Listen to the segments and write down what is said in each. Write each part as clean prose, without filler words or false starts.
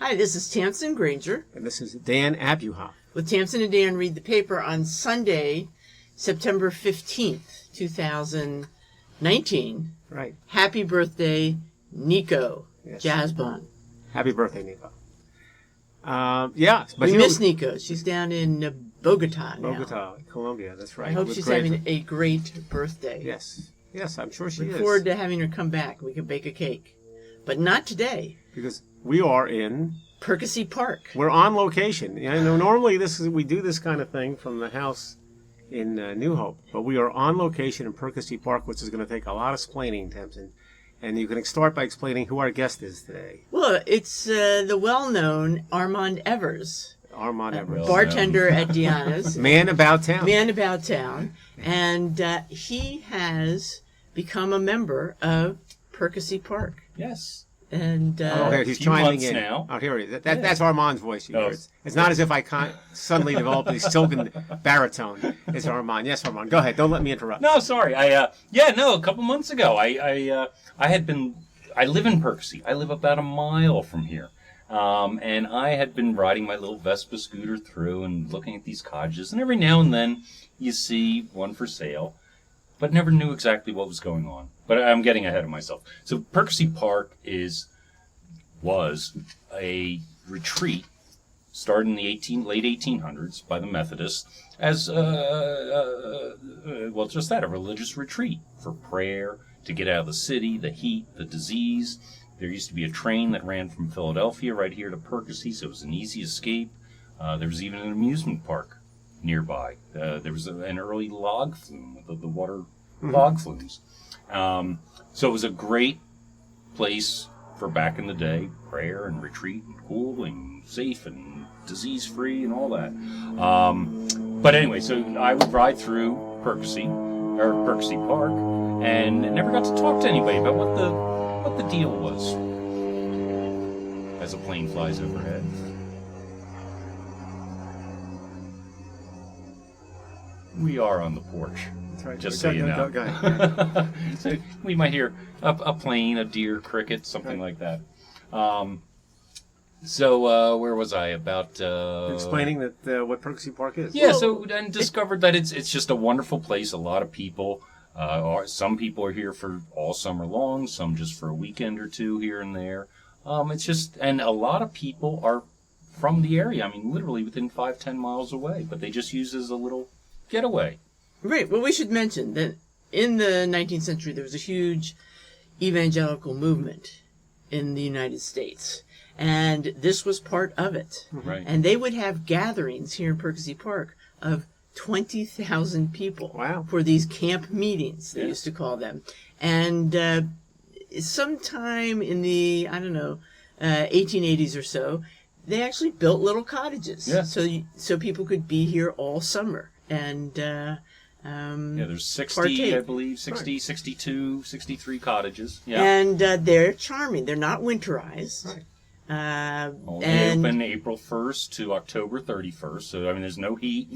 Hi, this is Tamsen Granger. And this is Dan Abuhoff. With Tamsen and Dan Read the Paper on Sunday, September 15th, 2019. Right. Happy birthday, Nico. Yes. Jazzbon. Happy birthday, Nico. Yeah. But we miss Nico. She's down in Bogota now. Bogota, Colombia. That's right. I hope she's having a great birthday. Yes. Yes, I'm sure she is. Look forward to having her come back. We can bake a cake. But not today. Because we are in Perkasie Park. We're on location. I know normally we do this kind of thing from the house in New Hope, but we are on location in Perkasie Park, which is going to take a lot of explaining, Tamsen. And you can start by explaining who our guest is today. Well, it's the well-known Armand Evers. Armand Evers. Bartender at Diana's. Man about town. Man about town. And he has become a member of Perkasie Park. Yes. And here he's chiming in. Now. Oh, here he is. That's Armand's voice. It's not as if I suddenly developed a silken baritone. It's Armand. Yes, Armand. Go ahead. Don't let me interrupt. No, sorry. A couple months ago, I live in Perkasie. I live about a mile from here. And I had been riding my little Vespa scooter through and looking at these cottages, and every now and then you see one for sale, but never knew exactly what was going on. But I'm getting ahead of myself. So Perkasie Park was a retreat started in the late 1800s by the Methodists as a religious retreat for prayer, to get out of the city, the heat, the disease. There used to be a train that ran from Philadelphia right here to Perkasie, so it was an easy escape. There was even an amusement park nearby. There was an early log flume, the water log flumes. So it was a great place for back in the day, prayer and retreat and cool and safe and disease-free and all that. But anyway, so I would ride through Perkasie Park, and never got to talk to anybody about what the deal was as a plane flies overhead. We are on the porch. That's right. Just so you know. Go ahead. So we might hear a plane, a deer, cricket, something like that. So where was I? About explaining that what Perkasie Park is. Yeah. And discovered that it's just a wonderful place. A lot of people. Some people are here for all summer long. Some just for a weekend or two here and there. And a lot of people are from the area. I mean, literally within 5-10 miles away. But they just use it as a little getaway. Right. Well, we should mention that in the 19th century, there was a huge evangelical movement in the United States. And this was part of it. Right. And they would have gatherings here in Perkasie Park of 20,000 people. Wow. For these camp meetings, they used to call them. And sometime in the, 1880s or so, they actually built little cottages. Yeah. So people could be here all summer. And there's 60, partake. I believe, 60, right. 62, 63 cottages. Yeah. And they're charming. They're not winterized. Right. Only open April 1st to October 31st. So, I mean, there's no heat.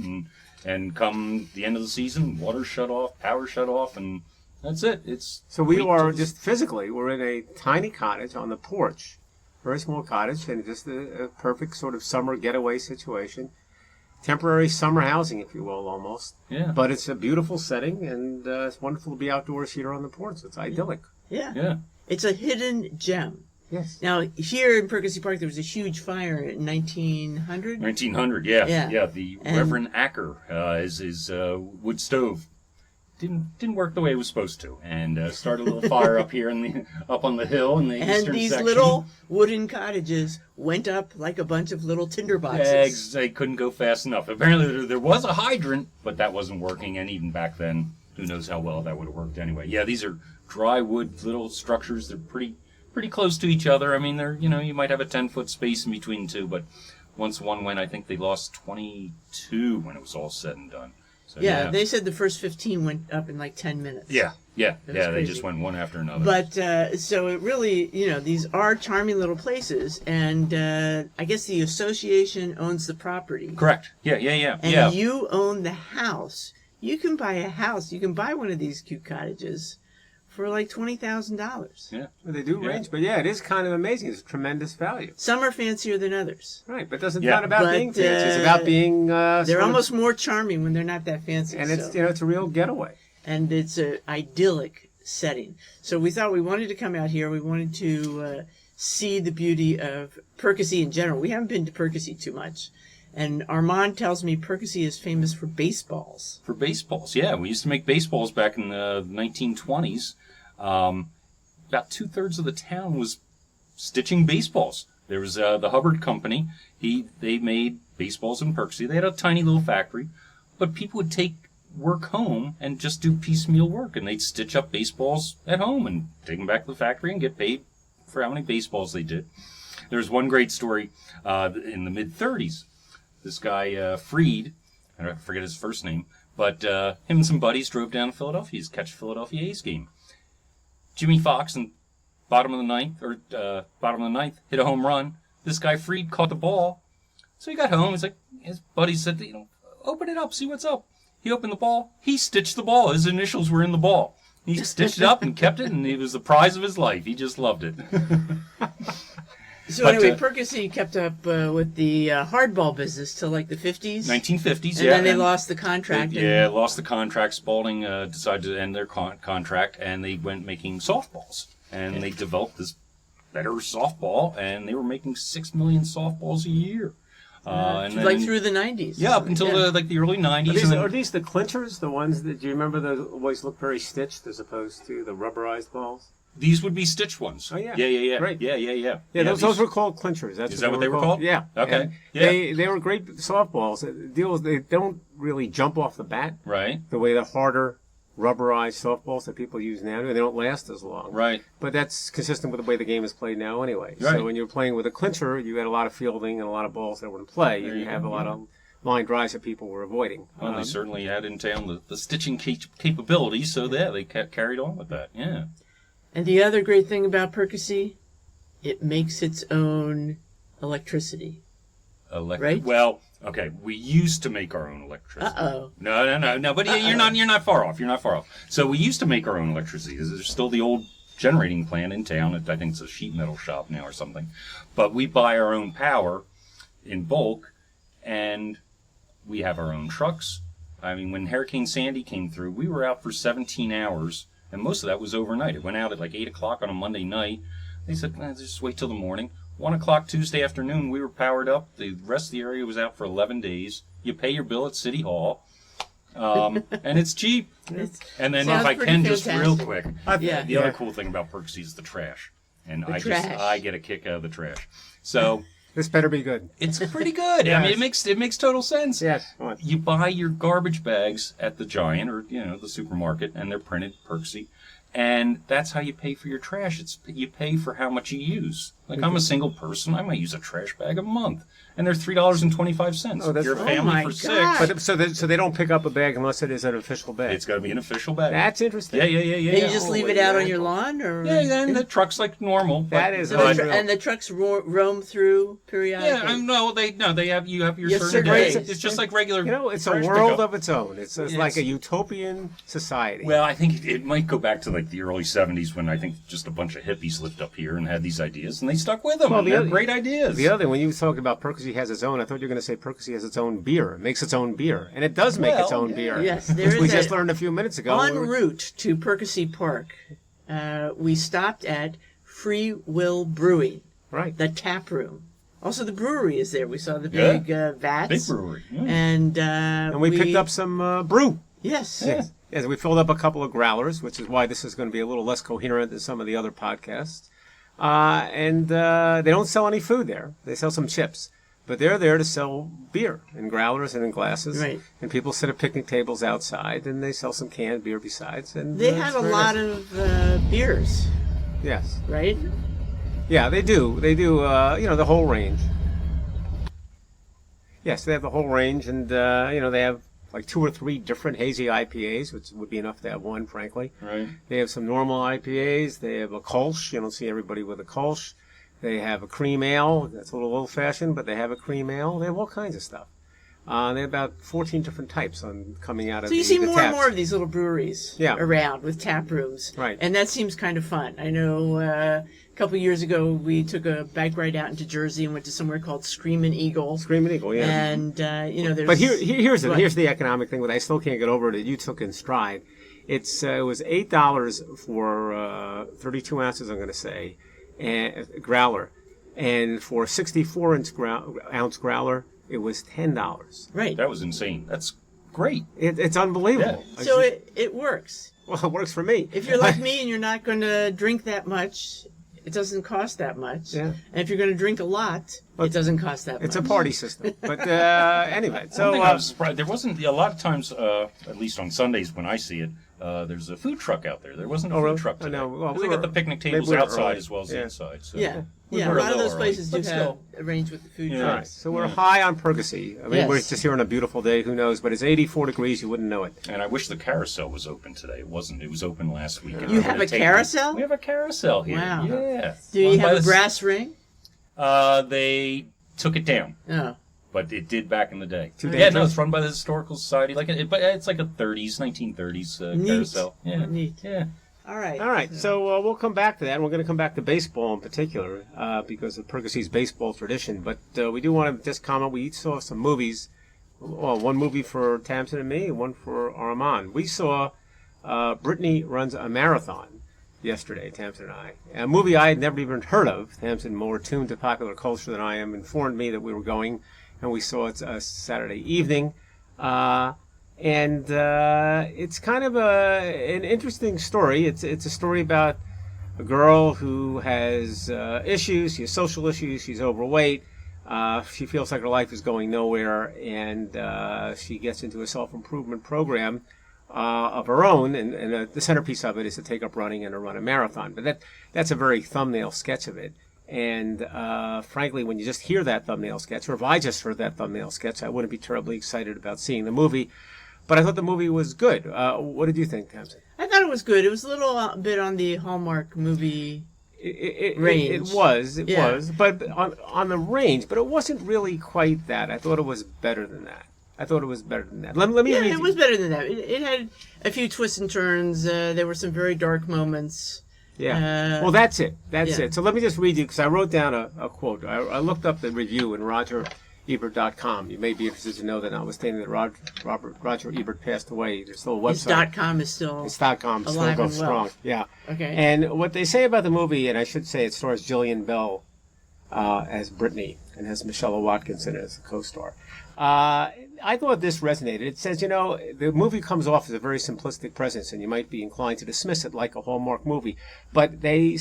And come the end of the season, water shut off, power shut off, and that's it. So we are just physically, we're in a tiny cottage on the porch. Very small cottage, and just a perfect sort of summer getaway situation. Temporary summer housing, if you will, almost. Yeah. But it's a beautiful setting, and it's wonderful to be outdoors here on the porch. It's idyllic. Yeah. Yeah. It's a hidden gem. Yes. Now, here in Perkasie Park, there was a huge fire in 1900. 1900, yeah. Yeah. Yeah, the Reverend Acker, his wood stove didn't work the way it was supposed to, and started a little fire up here up on the hill in the eastern section. And these little wooden cottages went up like a bunch of little tinder boxes. They couldn't go fast enough. Apparently there was a hydrant, but that wasn't working, and even back then, who knows how well that would have worked anyway. Yeah, these are dry wood little structures. They're pretty close to each other. I mean, they're, you might have a 10-foot space in between two, but once one went, I think they lost 22 when it was all said and done. So, yeah, they said the first 15 went up in like 10 minutes. Yeah, crazy. They just went one after another. But, so it really, these are charming little places, and I guess the association owns the property. Correct. Yeah. And you own the house. You can buy a house. You can buy one of these cute cottages for like $20,000. Yeah. Well, they do range, but yeah, it is kind of amazing. It's tremendous value. Some are fancier than others. Right, but it's Yeah. not about But, being fancy. It's about being. They're sort of- almost more charming when they're not that fancy. and it's so. it's a real getaway. And it's an idyllic setting. So we thought we wanted to come out here. We wanted to see the beauty of Perkasie in general. We haven't been to Perkasie too much. And Armand tells me Perkasie is famous for baseballs. For baseballs, yeah. We used to make baseballs back in the 1920s. About 2/3 of the town was stitching baseballs. There was the Hubbard Company. They made baseballs in Perkasie. They had a tiny little factory, but people would take work home and just do piecemeal work, and they'd stitch up baseballs at home and take them back to the factory and get paid for how many baseballs they did. There's one great story in the mid-30s. This guy, Freed, I forget his first name, but him and some buddies drove down to Philadelphia to catch a Philadelphia A's game. Jimmy Fox in bottom of the ninth, hit a home run. This guy, Freed, caught the ball. So he got home. He's like, his buddy said, open it up, see what's up. He opened the ball. He stitched the ball. His initials were in the ball. He stitched it up and kept it, and it was the prize of his life. He just loved it. So But, anyway, Perkasie kept up with the hardball business till like the 50s. 1950s, and yeah. then they lost the contract. Lost the contract. Spalding decided to end their contract, and they went making softballs. And they developed this better softball, and they were making 6 million softballs a year. And then, like through the 90s. Yeah, up until the early 90s. Are these the clinchers? The ones that, do you remember, those always look very stitched as opposed to the rubberized balls? These would be stitched ones. Oh, yeah. Yeah. Great. Yeah, Those were called clinchers. Is that what they were called? Yeah. Okay. And Yeah. They were great softballs. The deal is they don't really jump off the bat Right. the way the harder rubberized softballs that people use now do. They don't last as long. Right. But that's consistent with the way the game is played now anyway. Right. So when you're playing with a clincher, you had a lot of fielding and a lot of balls that were in play. And you have a lot of line drives that people were avoiding. Well, they certainly had in town the stitching capabilities, so they carried on with that. Yeah. And the other great thing about Perkasie, it makes its own electricity. Right? Well, okay. We used to make our own electricity. Uh-oh. No. But you're not far off. You're not far off. So we used to make our own electricity. There's still the old generating plant in town. I think it's a sheet metal shop now or something. But we buy our own power in bulk, and we have our own trucks. I mean, when Hurricane Sandy came through, we were out for 17 hours. And most of that was overnight. It went out at like 8 o'clock on a Monday night. They said, just wait till the morning. 1 o'clock Tuesday afternoon, we were powered up. The rest of the area was out for 11 days. You pay your bill at City Hall. And it's cheap. And then if I can just real quick, the other cool thing about Perkasie is the trash. And I get a kick out of the trash. So This better be good. it's pretty good. Yes. I mean, it makes total sense. Yes. You buy your garbage bags at the Giant or the supermarket, and they're printed Perkasie, and that's how you pay for your trash. You pay for how much you use. Like I'm a single person, I might use a trash bag a month, and they're $3.25. Oh, that's You're a right. family Oh, my for God. six. But so they don't pick up a bag unless it is an official bag. It's got to be an official bag. That's interesting. Yeah. And you just leave it out on your lawn? Or? Yeah, and the truck's like normal. That is So unreal. and the trucks roam through periodically? Yeah, they have your Yes, certain sir. days. It's just like regular. It's a trash world pickup. of its own. It's like a utopian society. Well, I think it might go back to like the early 70s when I think just a bunch of hippies lived up here and had these ideas, and they stuck with them. Well, and they're great ideas. The other, when you talk about Perkasie has its own, I thought you were going to say Perkasie has its own beer. It makes its own beer. And it does make its own beer. Yes, Which there we is just learned a few minutes ago. En route to Perkasie Park, we stopped at Free Will Brewing, Right. the tap room. Also, the brewery is there. We saw the big vats. Big brewery. Yeah. And we picked up some brew. Yes. Yes. Yes, we filled up a couple of growlers, which is why this is going to be a little less coherent than some of the other podcasts. And they don't sell any food there. They sell some chips. But they're there to sell beer in growlers and in glasses. Right. And people sit at picnic tables outside, and they sell some canned beer besides. And They have a lot of beers, Yes. right? Yeah, they do. They do, the whole range. Yes, they have the whole range, and, they have like 2 or 3 different hazy IPAs, which would be enough to have one, frankly. Right. They have some normal IPAs. They have a Kolsch. You don't see everybody with a Kolsch. They have a cream ale. That's a little old-fashioned, but they have a cream ale. They have all kinds of stuff. They have about 14 different types coming out of So you see the more and taps. more of these little breweries around with tap rooms. Right. And that seems kind of fun. I know a couple of years ago we took a bike ride out into Jersey and went to somewhere called Screamin' Eagle. Screaming Eagle, yeah. And, there's... But here's the economic thing that I still can't get over that you took in stride. It was $8 for 32 ounces, I'm going to say, and growler. And for 64-ounce growler, it was $10. Right. That was insane. That's great. It's unbelievable. Yeah. So it works. Well, it works for me. If you're like me and you're not going to drink that much, it doesn't cost that much. Yeah. And if you're going to drink a lot, it doesn't cost that much. It's a party system. But anyway, so One thing I was surprised. There wasn't a lot of times, at least on Sundays when I see it. There's a food truck out there. There wasn't a food truck today. No, well, they got the picnic tables outside as well as inside. So. Yeah. Yeah, a were a lot of little those places do early, but have still. arranged with the food Yeah. all right, trucks. so we're high on Perkasie. I mean, we're just here on a beautiful day. Who knows? But it's 84 degrees. You wouldn't know it. And I wish the carousel was open today. It wasn't. It was open last week. You have a carousel? We have a carousel here. Wow. Yeah. Do you have a brass ring? They took it down. Oh. But it did back in the day. Too Yeah, no, dangerous? it's run by the Historical Society. But it's like a 1930s Neat. carousel. Yeah. Neat. Yeah. All right. All right, so we'll come back to that. We're going to come back to baseball in particular because of Perkasie's baseball tradition. But we do want to just comment. We each saw some movies. Well, one movie for Tamsen and me, and one for Armand. We saw Brittany Runs a Marathon yesterday, Tamsen and I. A movie I had never even heard of. Tamsen, more attuned to popular culture than I am, informed me that we were going, and we saw it Saturday evening. And it's kind of an interesting story. It's a story about a girl who has issues. She has social issues. She's overweight. She feels like her life is going nowhere, and she gets into a self-improvement program of her own. And the centerpiece of it is to take up running and to run a marathon. But that's a very thumbnail sketch of it. And frankly, when you just hear that thumbnail sketch, or if I just heard that thumbnail sketch, I wouldn't be terribly excited about seeing the movie. But I thought the movie was good. What did you think, Tamsen? I thought it was good. It was a little bit on the Hallmark movie range. It was, but on the range. But it wasn't really quite that. I thought it was better than that. Let me read. It was better than that. It had a few twists and turns. There were some very dark moments. Yeah. Well, that's it. So let me just read you, because I wrote down a quote. I looked up the review in RogerEbert.com. You may be interested to know that notwithstanding that Roger Ebert passed away, there's still a website. His .com is still .com still alive goes and well. strong. Yeah. Okay. And what they say about the movie, and I should say it stars Jillian Bell as Brittany and has Michelle Watkinson as the co-star. I thought this resonated. It says, the movie comes off as a very simplistic presence, and you might be inclined to dismiss it like a Hallmark movie. But they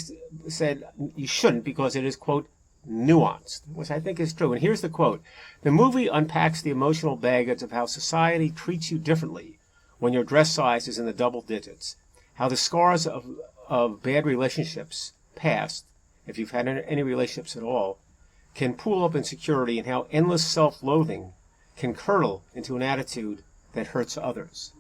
said you shouldn't, because it is, quote, nuanced, which I think is true. And here's the quote. The movie unpacks the emotional baggage of how society treats you differently when your dress size is in the double digits, how the scars of bad relationships, past, if you've had any relationships at all, can pool up insecurity, and how endless self-loathing can curdle into an attitude that hurts others.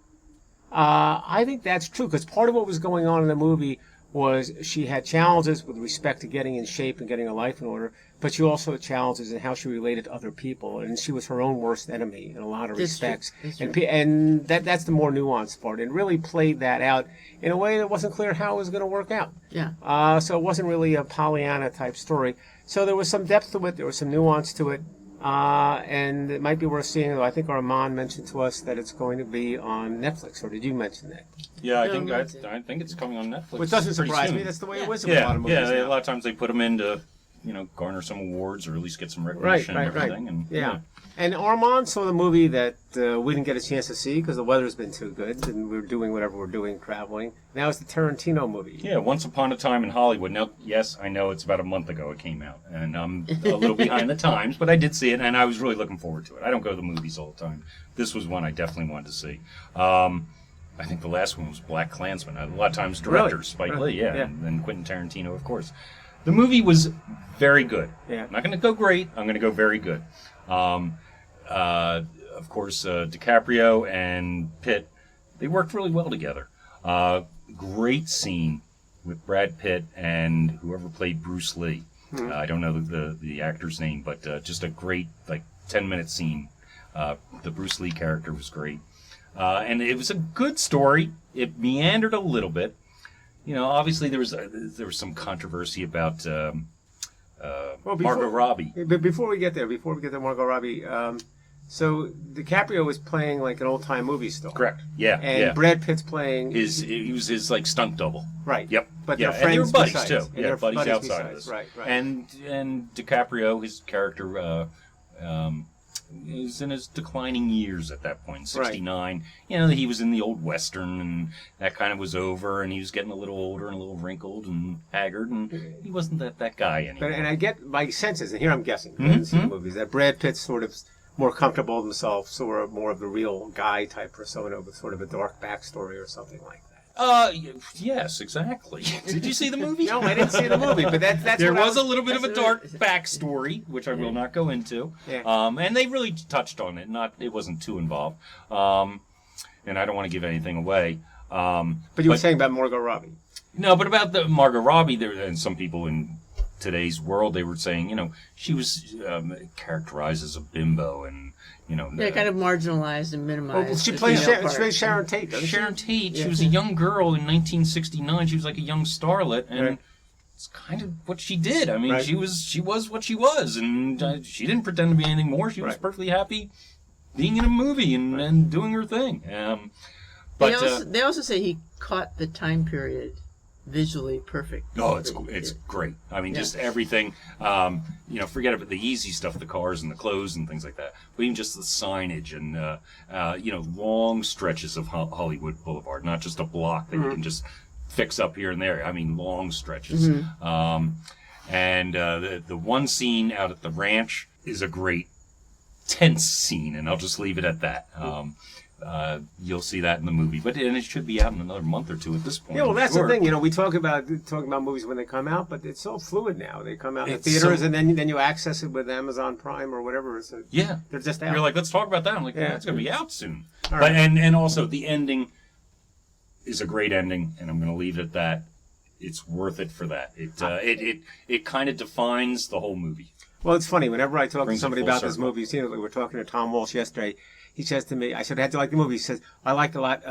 I think that's true, because part of what was going on in the movie was she had challenges with respect to getting in shape and getting her life in order, but she also had challenges in how she related to other people, and she was her own worst enemy in a lot of respects. And that's the more nuanced part, and really played that out in a way that wasn't clear how it was going to work out. Yeah. So it wasn't really a Pollyanna-type story. So there was some depth to it, there was some nuance to it, and it might be worth seeing. I think Armand mentioned to us that it's going to be on Netflix, or did you mention that? Yeah, I think it's coming on Netflix. Which doesn't surprise soon. me. That's the way it was with a lot of movies. Yeah, a lot of times they put them in to, garner some awards or at least get some recognition and everything. And, yeah. And Armand saw the movie that we didn't get a chance to see because the weather's been too good and we were doing whatever we're doing, traveling. Now it's the Tarantino movie. Yeah, Once Upon a Time in Hollywood. Now, yes, I know it's about a month ago it came out, and I'm a little behind the times, but I did see it, and I was really looking forward to it. I don't go to the movies all the time. This was one I definitely wanted to see. I think the last one was Black Klansman. A lot of times directors, Spike Lee, and Quentin Tarantino, of course. The movie was very good. Yeah. I'm not going to go great. I'm going to go very good. Of course, DiCaprio and Pitt, they worked really well together. Great scene with Brad Pitt and whoever played Bruce Lee. I don't know the actor's name, but just a great 10-minute scene The Bruce Lee character was great. And it was a good story. It meandered a little bit. You know, obviously there was some controversy about Margot Robbie. But before we get to Margot Robbie, so DiCaprio was playing like an old-time movie star. Correct. Yeah. And Brad Pitt's playing he was his like stunt double. Right. Yep. But yeah. they're friends and they were buddies besides. too. And Yeah, buddies outside besides. of this. Right. And DiCaprio, his character, is in his declining years at that point, 69. Right. You know, he was in the old Western, and that kind of was over, and he was getting a little older and a little wrinkled and haggard, and he wasn't that guy anymore. And I get my senses, and here I'm guessing, I didn't see the movies, that Brad Pitt's sort of more comfortable with himself, sort of more of the real guy type persona with sort of a dark backstory or something like that. Yes, exactly. Did you see the movie? No, I didn't see the movie, but that's there was a little bit of a dark backstory, which I will not go into. Yeah. And they really touched on it. It wasn't too involved. And I don't want to give anything away. But you were saying about Margot Robbie. No, but about the Margot Robbie, and some people in today's world, they were saying, you know, she was characterized as a bimbo, and you know, kind of marginalized and minimized. Well, she plays Sharon Tate, doesn't she? Sharon Tate. She was a young girl in 1969. She was like a young starlet, and it's kind of what she did. I mean, she was what she was, and she didn't pretend to be anything more. She was perfectly happy being in a movie and doing her thing. But they also say he caught the time period visually perfect. Oh, it's great. I mean, just everything. You know, forget about the easy stuff, the cars and the clothes and things like that. But even just the signage and you know, long stretches of Hollywood Boulevard, not just a block that you can just fix up here and there. I mean, long stretches. And the one scene out at the ranch is a great tense scene, and I'll just leave it at that. You'll see that in the movie, and it should be out in another month or two at this point. Yeah, well, that's the thing. You know, we talk about movies when they come out, but it's so fluid now. They come out in the theaters, and then you access it with Amazon Prime or whatever. So they're just out. You're like, let's talk about that. I'm like, it's going to be out soon. All but right. and also the ending is a great ending, and I'm going to leave it at that. It's worth it for that. It kind of defines the whole movie. Well, it's funny. Whenever I talk to Brings it somebody full about this circle. movie, you know, we were talking to Tom Walsh yesterday. He says to me, I said, how'd you like the movie? He says, I liked a lot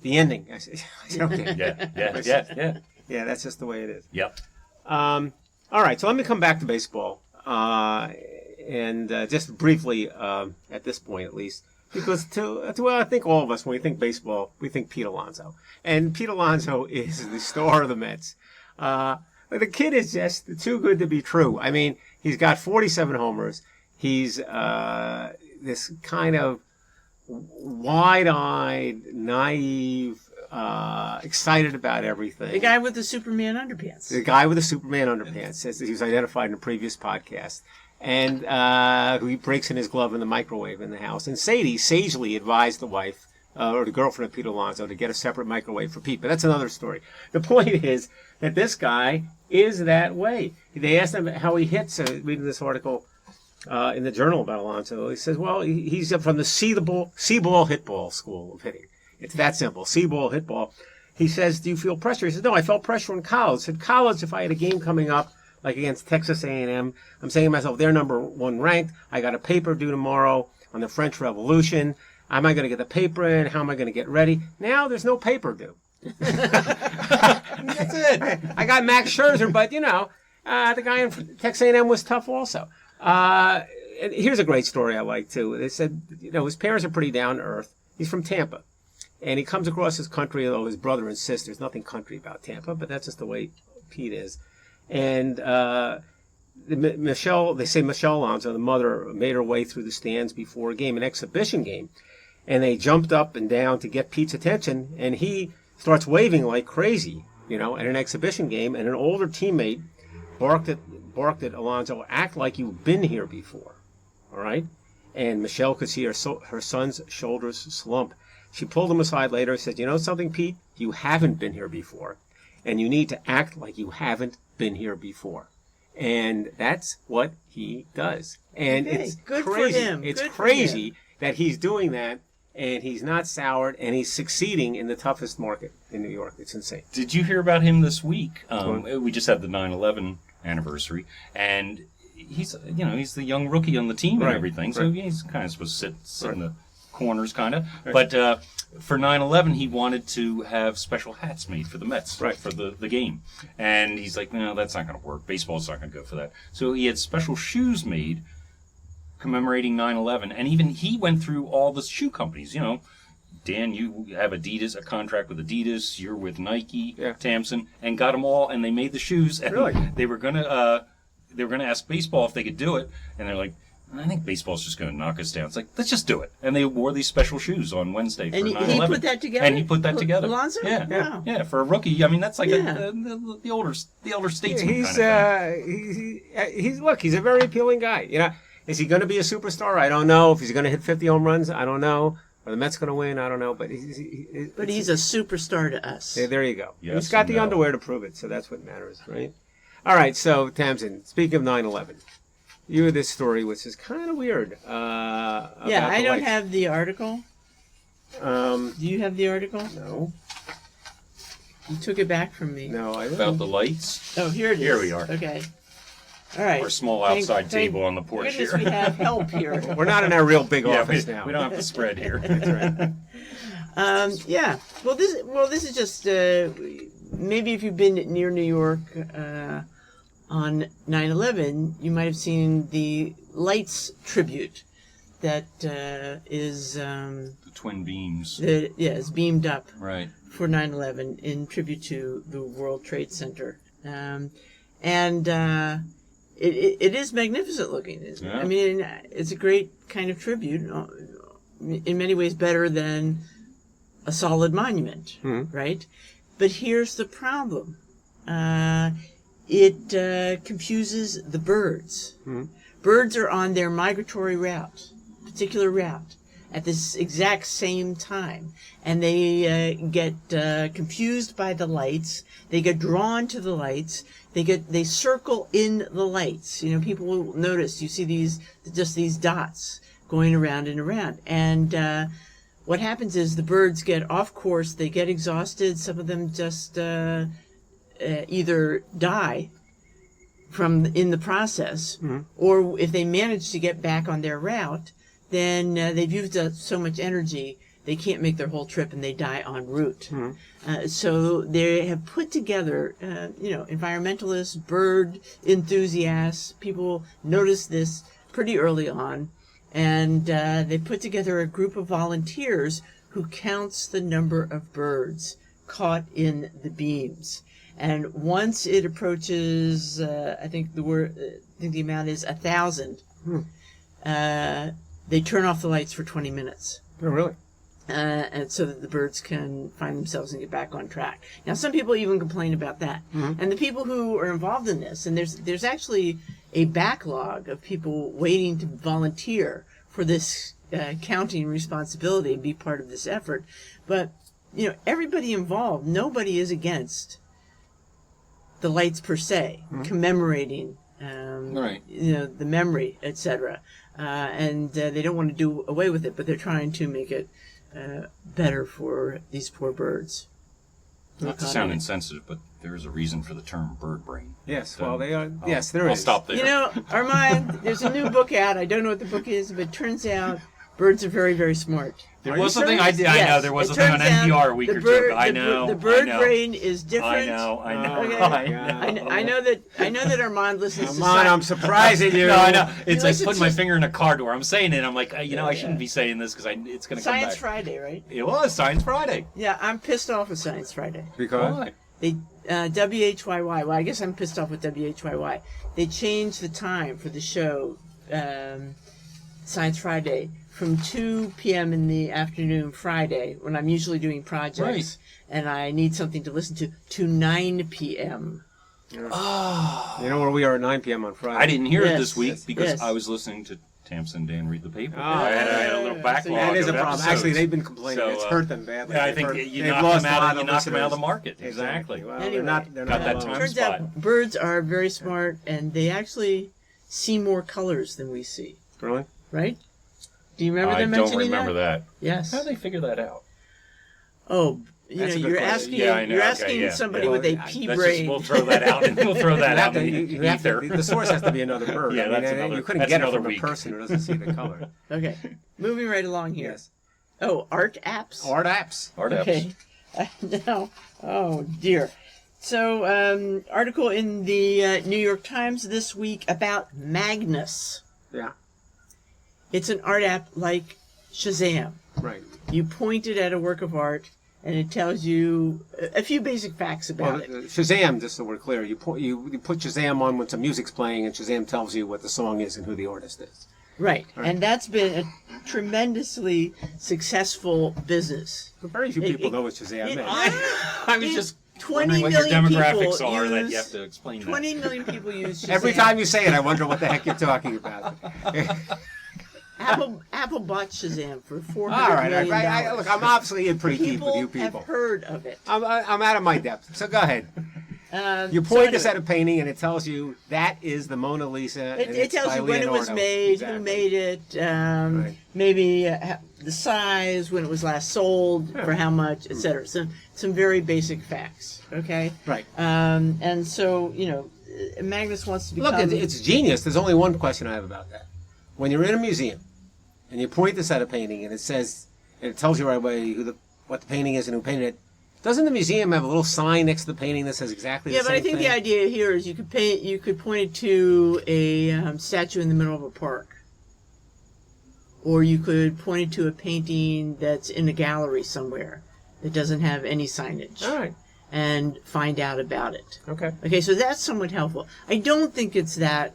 the ending. I said, okay. Yeah. Yeah, that's just the way it is. Yep. All right, so let me come back to baseball. And just briefly, at this point at least, because I think all of us, when we think baseball, we think Pete Alonso. And Pete Alonso is the star of the Mets. But the kid is just too good to be true. I mean, he's got 47 homers. He's this kind of wide-eyed, naive, excited about everything. The guy with the Superman underpants. The guy with the Superman underpants, as he was identified in a previous podcast. And who breaks in his glove in the microwave in the house. And Sadie sagely advised the wife, or the girlfriend of Pete Alonso, to get a separate microwave for Pete. But that's another story. The point is that this guy is that way. They asked him how he hits, reading this article in the Journal about Alonso. He says, well, he's from the see-ball, hit-ball school of hitting. It's that simple, see-ball, hit-ball. He says, do you feel pressure? He says, no, I felt pressure in college. He said, college, if I had a game coming up, like against Texas A&M, I'm saying to myself, they're number one ranked. I got a paper due tomorrow on the French Revolution. Am I going to get the paper in? How am I going to get ready? Now there's no paper due. That's it. I got Max Scherzer, but, you know, the guy in Texas A&M was tough also. And here's a great story I like, too. They said, you know, his parents are pretty down to earth. He's from Tampa. And he comes across his country, although his brother and sister, there's nothing country about Tampa, but that's just the way Pete is. And Michelle Alonso, the mother, made her way through the stands before a game, an exhibition game. And they jumped up and down to get Pete's attention, and he starts waving like crazy, you know, at an exhibition game. And an older teammate barked at Alonso, act like you've been here before, all right? And Michelle could see her son's shoulders slump. She pulled him aside later and said, you know something, Pete? You haven't been here before, and you need to act like you haven't been here before. And that's what he does. And it's good crazy. For him. It's good crazy that he's doing that, and he's not soured, and he's succeeding in the toughest market in New York. It's insane. Did you hear about him this week? We just had the 9/11 anniversary, and he's the young rookie on the team and everything, so right. he's kind of supposed to sit in the corners, kind of. Right. But for 9/11, he wanted to have special hats made for the Mets for the game, and he's like, no, that's not going to work. Baseball's not going to go for that. So he had special shoes made commemorating 9/11, and even he went through all the shoe companies. You know, Dan, you have Adidas, a contract with Adidas. You're with Nike, Tamsen, and got them all, and they made the shoes. And they were gonna ask baseball if they could do it, and they're like, I think baseball's just going to knock us down. It's like, let's just do it. And they wore these special shoes on Wednesday for 9/11. And he put that together? And he put that together. Alonzo? Yeah. Wow. Yeah, for a rookie. I mean, that's like the older statesman kind of thing. Look, he's a very appealing guy. You know, is he going to be a superstar? I don't know. If he's going to hit 50 home runs, I don't know. Are the Mets going to win? I don't know. But he's a superstar to us. Yeah, there you go. Yes, he's got the underwear to prove it, so that's what matters, right? All right, so, Tamsen, speaking of 9/11. You had this story, which is kind of weird. I don't have the article. Do you have the article? No. You took it back from me. No, I don't. About the lights. Oh, here it is. Here we are. Okay. All right. Our small outside table on the porch here. We have help here. We're not in our real big office now. We don't have to spread here. That's right. Yeah. Well, this is just maybe if you've been near New York. On 9/11, you might have seen the lights tribute that is the twin beams. Is beamed up for 9/11 in tribute to the World Trade Center, and it is magnificent looking. I mean, it's a great kind of tribute. In many ways, better than a solid monument, right? But here's the problem. It confuses the birds. Birds are on their migratory particular route, at this exact same time. And they get confused by the lights. They get drawn to the lights. They circle in the lights. You know, people will notice, you see these dots going around and around. And what happens is the birds get off course. They get exhausted. Some of them just either die in the process, or if they manage to get back on their route, then they've used up so much energy they can't make their whole trip and they die en route. So they have put together, environmentalists, bird enthusiasts, people noticed this pretty early on, and they put together a group of volunteers who counts the number of birds caught in the beams. And once it approaches, I think the amount is 1,000. They turn off the lights for 20 minutes. Oh, really? And so that the birds can find themselves and get back on track. Now, some people even complain about that. And the people who are involved in this, and there's actually a backlog of people waiting to volunteer for this counting responsibility and be part of this effort. But, everybody involved, nobody is against the lights per se, commemorating, the memory, etc. And they don't want to do away with it, but they're trying to make it better for these poor birds. Not to sound insensitive, but there is a reason for the term bird brain. Yes, So well, they are. Yes, there is. I'll stop there. Armand, there's a new book out. I don't know what the book is, but it turns out birds are very, very smart. There was something I did. Yes. I know there was something on NPR a week or two ago. I know. The bird brain is different. I know. Okay. I know that Armand listens to Armand, I'm surprising you. No, I know. It's like putting my finger in a car door. I'm saying it. I'm like, I shouldn't be saying this because it's going to come back. Science Friday, right? It was Science Friday. Yeah, I'm pissed off with Science Friday. Because? Why? They WHYY. Well, I guess I'm pissed off with WHYY. They changed the time for the show, Science Friday, from 2 p.m. in the afternoon Friday, when I'm usually doing projects, and I need something to listen to 9 p.m. Oh. You know where we are at 9 p.m. on Friday? I didn't hear it this week because I was listening to Tamsen and Dan read the paper. I had a little backlog. That is a problem. Episodes. Actually, they've been complaining. It's hurt them badly. Yeah, I think you knock them out of the market. Exactly. Well, anyway, they're not that alone. time turns spot. out birds are very smart, and they actually see more colors than we see. Really? Right? Do you remember them I mentioning don't remember that. Yes. How did they figure that out? Oh, That's a good you're question. asking Yeah, I know. you're Okay, asking yeah. somebody Yeah. with a Well, pea Let's brain. we'll throw that out. We'll throw that out in the You have to- ether. the source has to be another bird. Yeah, I mean, that's another- you couldn't that's get it another from week. a person who doesn't see the color. Okay, moving right along here. Yes. Oh, art apps. Art apps. Art apps. Okay. Now, oh dear. So, article in the New York Times this week about Magnus. Yeah. It's an art app like Shazam. Right. You point it at a work of art, and it tells you a few basic facts about Well, it. Shazam, just so we're clear, you put Shazam on when some music's playing, and Shazam tells you what the song is and who the artist is. Right. Right. And that's been a tremendously successful business. But very few people know what Shazam is. I was just 20 wondering what your million demographics people are that use- you have to explain 20 million people use Shazam. Every time you say it, I wonder what the heck you're talking about. Apple bought Shazam for $400 All right, million. look, I'm obviously in pretty deep with you People have people. heard of it. I'm out of my depth. So go ahead. You So point this anyway, at a painting, and it tells you that is the Mona Lisa. and It it's tells by you when it was Leonardo. made, Exactly. who made it, Right. maybe the size, when it was last sold, Yeah. for how much, etc. Some very basic facts. Okay. Right. And so Magnus wants to become. Look, it's genius. There's only one question I have about that. When you're in a museum, and you point this at a painting, and it tells you right away what the painting is and who painted it. Doesn't the museum have a little sign next to the painting that says exactly the Yeah, same but I think thing? the idea here is you could point it to a statue in the middle of a park, or you could point it to a painting that's in a gallery somewhere that doesn't have any signage, All right. and find out about it. Okay. Okay, so that's somewhat helpful. I don't think it's that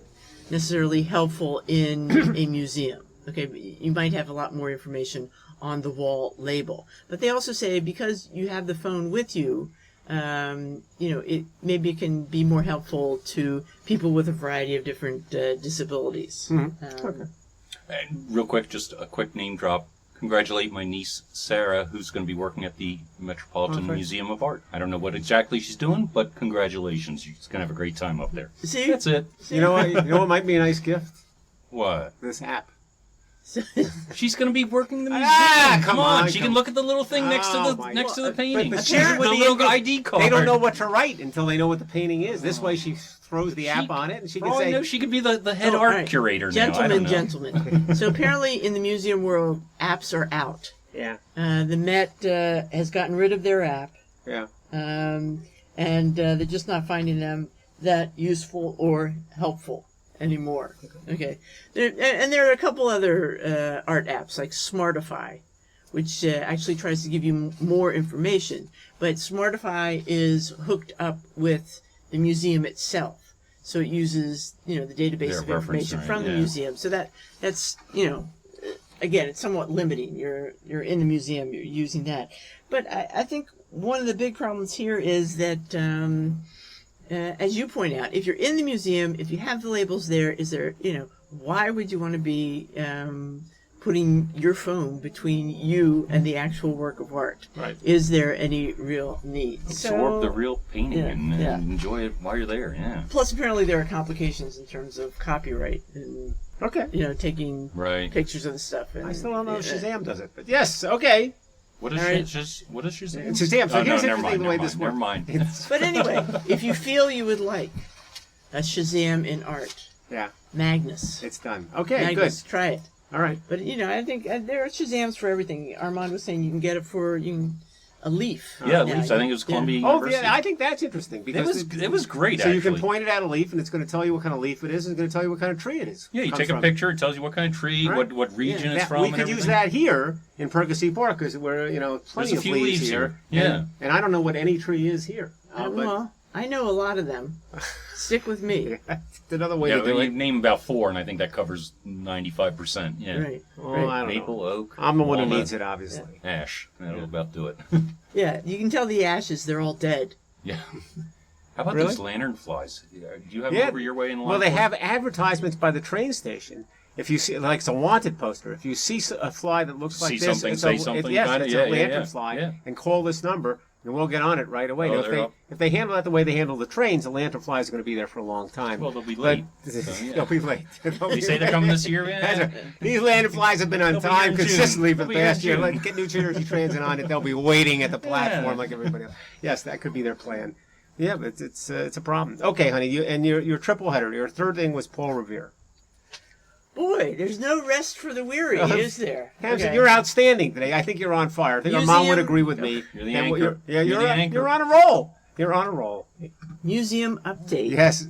necessarily helpful in a museum. Okay, but you might have a lot more information on the wall label. But they also say because you have the phone with you, it can be more helpful to people with a variety of different disabilities. Okay. Real quick, just a quick name drop. Congratulate my niece Sarah, who's going to be working at the Metropolitan Okay. Museum of Art. I don't know what exactly she's doing, but congratulations. She's going to have a great time up there. See? That's it. You know what? You know what might be a nice gift? What? This app. She's going to be working in the museum. Come Come on, on. She can look at the little thing next to Oh, the my next to the God. painting. But With apparently the little ID card. They don't know what to write until they know what the painting is. This way, she throws the app on it, and she For can all I say, know, she could be the head Oh, art all right. curator now. I don't know. Gentlemen. So apparently in the museum world, apps are out. "Yeah, The Met has gotten rid of their app. yeah." and they're just not finding them that useful or helpful anymore. Okay, there are a couple other art apps like Smartify, which actually tries to give you more information, but Smartify is hooked up with the museum itself, so it uses the database Their of reference information site, from the yeah. museum. So that's again, it's somewhat limiting. You're in the museum, you're using that. But I think one of the big problems here is that, as you point out, if you're in the museum, if you have the labels there, why would you want to be putting your phone between you and the actual work of art? Right. Is there any real need? Absorb the real painting and yeah. enjoy it while you're there. Yeah. Plus, apparently, there are complications in terms of copyright and Okay. taking Right. pictures of the stuff. And, I still don't know if Shazam does it, but yes, okay. What is All right. what is Shazam? It's Shazam. So Oh, here's no, the never thing, mind, the way never this mind, works. never mind. But anyway, if you feel you would like a Shazam in art, Yeah, Magnus. it's done. Okay, Magnus, good. try it. All right. But I think there are Shazams for everything. Armand was saying you can get it for a leaf. Yeah, now. leaves. I think it was Columbia Oh, University. yeah, I think that's interesting it because was great. So actually. you can point it at a leaf, and it's going to tell you what kind of leaf it is, and it's going to tell you what kind of tree it is. Yeah, you comes take a from. picture. It tells you what kind of tree, Right. what region it's That- from. we and could use everything. that here in Perkasie Park because we're plenty There's a of few leaves leaves here. here. And I don't know what any tree is here. But Well, I know a lot of them. Stick with me. that's another way Yeah, to do you it. name about 4, and I think that covers 95%. Yeah. Right. Oh, right. I don't Maple, know. oak. I'm the one who walnut, needs it, obviously. Ash. That'll about do it. Yeah, you can tell the ashes, they're all dead. Yeah. How about Really? those lantern flies? Do you have Yeah. them over your way in line? Well, they for? have advertisements by the train station. If you see, like it's a wanted poster, if you see a fly that looks like See this, something, it's say a, something, yes, kinda, it's yeah, a lantern yeah, fly, yeah. and call this number. And we'll get on it right away. Oh, Now, if they handle that the way they handle the trains, the lanternflies are going to be there for a long time. Well, they'll be late. But, So, yeah. They'll be late. You say they're coming this year, man? These lanternflies have been on They'll be time here in June. consistently for the They'll be here in past year. June. Let's get New Jersey Transit on it. They'll be waiting at the platform Yeah. like everybody else. Yes, that could be their plan. Yeah, but it's a problem. Okay, honey, your triple header. Your third thing was Paul Revere. Boy, there's no rest for the weary, is there? Tamsen, Okay. you're outstanding today. I think you're on fire. I think our mom would agree with me. You're the And anchor. You're You're the anchor. You're on a roll. You're on a roll. Museum update. Yes,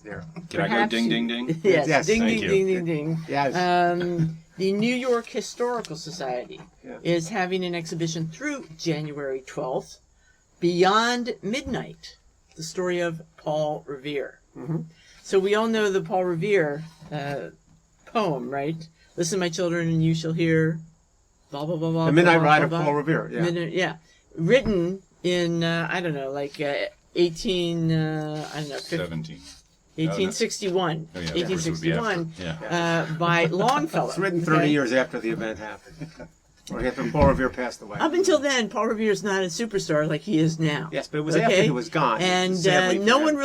there. Can I go Perhaps ding, you- ding, ding? Yes, Yes, ding, thank ding, you. ding, ding, ding. Yes. The New York Historical Society Yeah. is having an exhibition through January 12th, Beyond Midnight, the story of Paul Revere. Mm-hmm. So we all know the Paul Revere poem, right? Listen, my children, and you shall hear blah, blah, blah, blah. The Midnight blah, blah, Ride of blah, Paul blah. Revere. Yeah. Midnight, yeah. Written in, I don't know, like 1861. Oh, yeah, of course it would be after. 1861 Yeah. by Longfellow. It's written 30 okay? years after the event happened. Or after Paul Revere passed away. Up until then, Paul Revere's not a superstar like he is now. Yes, but it was after he was gone. And sadly for no him.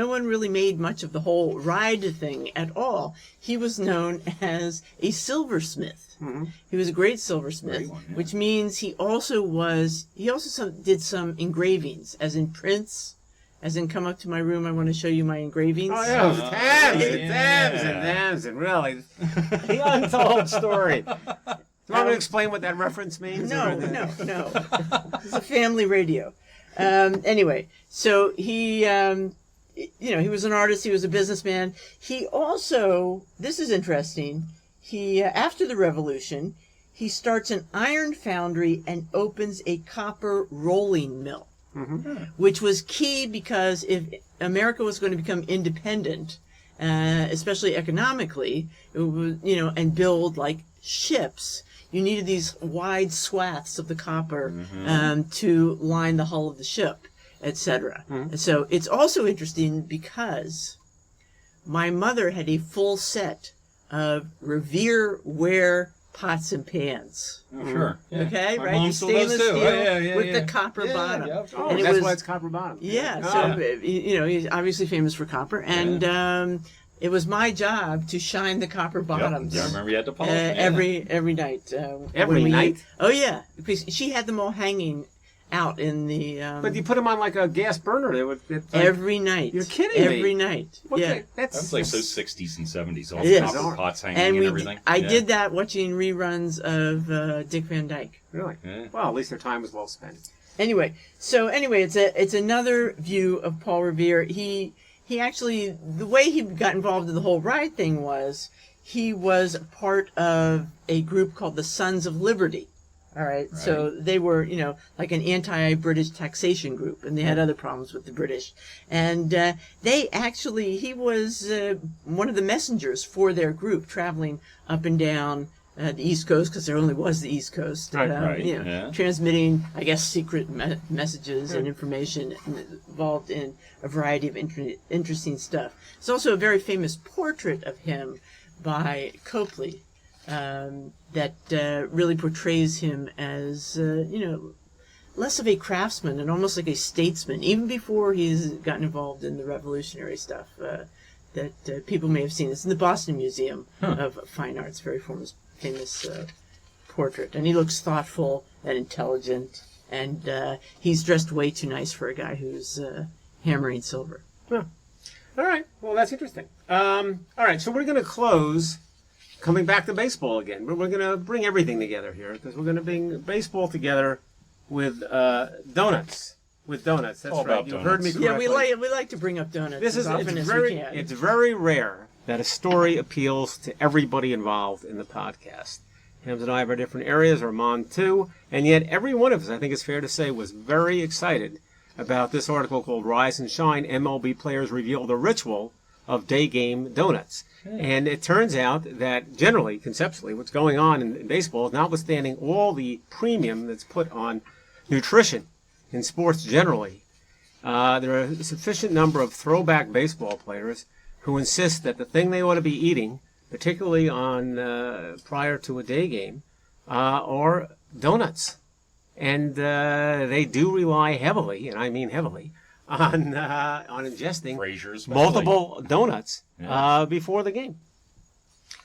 one really made much of the whole ride thing at all. He was known as a silversmith. Mm-hmm. He was a great silversmith, Great one, yeah. which means he also did some engravings, as in prints, as in come up to my room, I want to show you my engravings. Oh, yeah. yeah. Tamsen, really. The untold story. Do you want me to explain what that reference means? No. It's a family radio. Anyway, so he, he was an artist. He was a businessman. He also, this is interesting. He, after the revolution, he starts an iron foundry and opens a copper rolling mill, which was key because if America was going to become independent, especially economically, it was, and build like ships, you needed these wide swaths of the copper to line the hull of the ship, etc. And so it's also interesting because my mother had a full set of Revere ware pots and pans. Oh, sure. Yeah. Okay, My right? mom The still does stainless too. steel Oh, yeah, with yeah. the copper Yeah, bottom. yeah. Oh, And it that's was- why it's copper bottom. Yeah, Oh. so he's obviously famous for copper, and it was my job to shine the copper bottoms. Yeah, I remember you had to polish them. Every night. Every when we night? ate. Oh yeah, because she had them all hanging out in the. But you put them on like a gas burner. They would. Every night. You're kidding me. Every night. Yeah. That's That was like so 60s and 70s. All It the is. copper pots hanging And and everything. I Yeah. did that watching reruns of Dick Van Dyke. Really? Yeah. Well, at least their time was well spent. Anyway, it's another view of Paul Revere. He actually, the way he got involved in the whole ride thing was he was part of a group called the Sons of Liberty. All right. So they were, like an anti-British taxation group, and they had other problems with the British. And he was one of the messengers for their group, traveling up and down the East Coast, because there only was the East Coast. Right, yeah. Transmitting, I guess, secret messages and information involved in a variety of interesting stuff. There's also a very famous portrait of him by Copley. That really portrays him as, less of a craftsman and almost like a statesman, even before he's gotten involved in the revolutionary stuff that people may have seen. It's in the Boston Museum of Fine Arts, very famous portrait. And he looks thoughtful and intelligent, and he's dressed way too nice for a guy who's hammering silver. All right. Well, that's interesting. All right. So we're going to close. Coming back to baseball again, but we're going to bring everything together here because we're going to bring baseball together with donuts. With donuts, that's All right. about You heard me donuts. correctly. Yeah, we like to bring up donuts as often as we can. It's very rare that a story appeals to everybody involved in the podcast. Hams and I have our different areas, Armand too, and yet every one of us, I think it's fair to say, was very excited about this article called "Rise and Shine: MLB Players Reveal the Ritual of Day Game Donuts." And it turns out that generally, conceptually, what's going on in baseball, notwithstanding all the premium that's put on nutrition in sports generally, there are a sufficient number of throwback baseball players who insist that the thing they ought to be eating, particularly on prior to a day game, are donuts. and they do rely heavily, and I mean heavily, on ingesting Frazier especially. multiple donuts Yeah. before the game.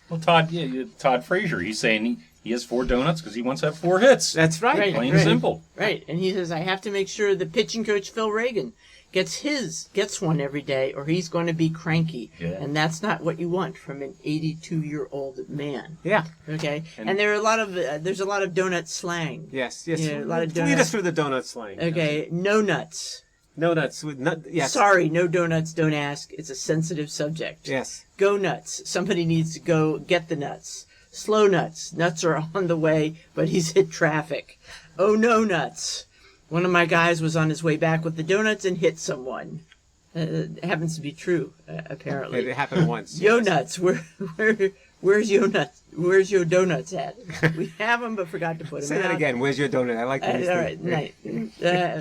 Well, Todd Frazier, he's saying he has 4 donuts because he wants to have 4 hits. That's right. Right. Plain and simple. Right. And he says, I have to make sure the pitching coach, Phil Reagan, gets one every day or he's going to be cranky. Yeah. And that's not what you want from an 82-year-old man. Yeah. Okay. And there's a lot of donut slang. Yes. Yeah, a lot of Lead us donuts. through the donut slang. Okay. No nuts. No nuts with nut. Yes. Sorry, no donuts, don't ask. It's a sensitive subject. Yes. Go nuts. Somebody needs to go get the nuts. Slow nuts. Nuts are on the way, but he's hit traffic. Oh no nuts. One of my guys was on his way back with the donuts and hit someone. It happens to be true, apparently. It happened once. Yo nuts. Where's your nuts? Where's your donuts at? We have them, but forgot to put them Say out. that again. Where's your donut? I like that. All right, nice.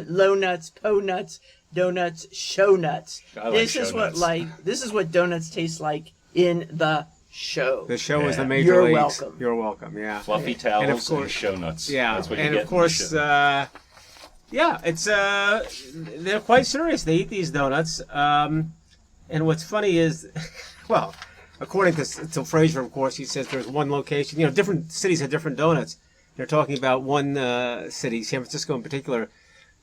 Low nuts, po nuts, donuts, show nuts. I like This show is nuts. this is what donuts taste like in the show. The show is Yeah. the major You're leagues. welcome. You're welcome. Yeah. Fluffy towels And and, of course- show nuts. Yeah, That's what you and get of course, in the show. it's they're quite serious. They eat these donuts, and what's funny is, well, according to Frazier, of course, he says there's one location. You know, different cities have different donuts. They're talking about one city, San Francisco in particular,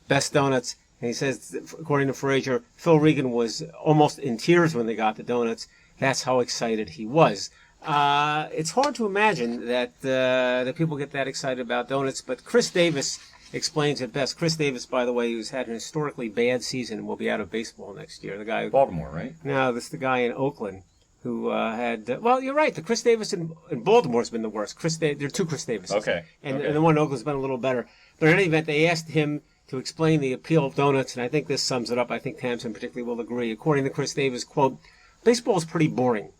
best donuts. And he says, according to Frazier, Phil Regan was almost in tears when they got the donuts. That's how excited he was. It's hard to imagine that people get that excited about donuts, but Chris Davis explains it best. Chris Davis, by the way, who's had an historically bad season and will be out of baseball next year. The guy, Baltimore, right? no, this is the guy in Oakland who had. Well, you're right. The Chris Davis in Baltimore has been the worst. There are 2 Chris Davises. Okay. And, Okay. and the one in Oakland's been a little better. But in any event, they asked him to explain the appeal of donuts, and I think this sums it up. I think Tamsen particularly will agree. According to Chris Davis, quote, "Baseball is pretty boring.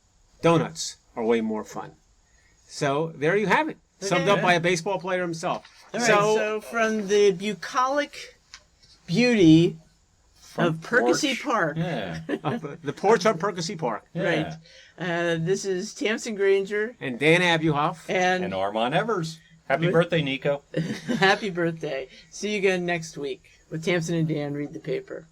Donuts are way more fun." So there you have it. Summed up by a baseball player himself. All right, so from the bucolic beauty of Perkasie Park, Yeah. The porch on Perkasie Park. Yeah. right? This is Tamsen Granger, And Dan Abuhoff. And Armand Evers. Happy birthday, Nico. happy birthday. See you again next week with Tamsen and Dan read the paper.